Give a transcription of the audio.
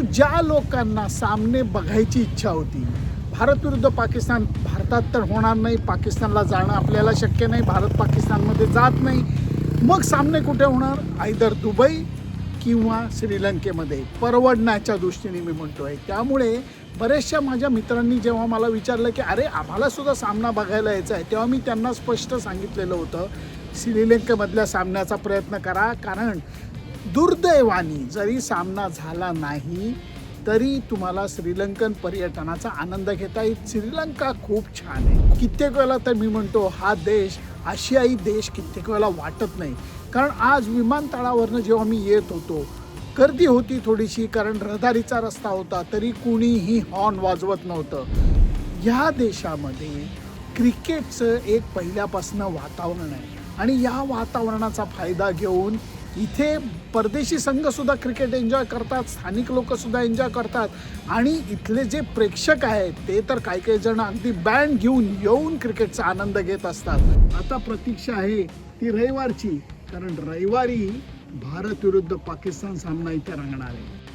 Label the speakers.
Speaker 1: परंतु ज्या लोकांना सामने बघायची इच्छा होती, भारत विरुद्ध पाकिस्तान, भारतात तर होणार नाही, पाकिस्तानला जाणं आपल्याला शक्य नाही, भारत पाकिस्तानमध्ये जात नाही, मग सामने कुठे होणार? आयदर दुबई किंवा श्रीलंकेमध्ये, परवडण्याच्या दृष्टीने मी म्हणतो आहे. त्यामुळे बऱ्याचशा माझ्या मित्रांनी जेव्हा मला विचारलं की अरे आम्हाला सुद्धा सामना बघायला यायचा आहे, तेव्हा मी त्यांना स्पष्ट सांगितलेलं होतं श्रीलंकेमधल्या सामन्याचा प्रयत्न करा, कारण दुर्दैवाने जरी सामना झाला नाही तरी तुम्हाला श्रीलंकन पर्यटनाचा आनंद घेता येईल. श्रीलंका खूप छान आहे. कित्येक वेळेला तर मी म्हणतो हा देश आशियाई देश कित्येक वेळेला वाटत नाही, कारण आज विमानतळावरनं जेव्हा मी येत होतो गर्दी होती थोडीशी, कारण रहदारीचा रस्ता होता, तरी कुणीही हॉर्न वाजवत नव्हतं. ह्या देशामध्ये क्रिकेटचं एक पहिल्यापासून वातावरण आहे आणि या वातावरणाचा फायदा घेऊन इथे परदेशी संघसुद्धा क्रिकेट एन्जॉय करतात, स्थानिक लोकसुद्धा एन्जॉय करतात आणि इथले जे प्रेक्षक आहेत ते तर काही जण अगदी बँड घेऊन येऊन क्रिकेटचा आनंद घेत असतात. आता प्रतीक्षा आहे ती रविवारची, कारण रविवारी भारत विरुद्ध पाकिस्तान सामना इथे रंगणार आहे.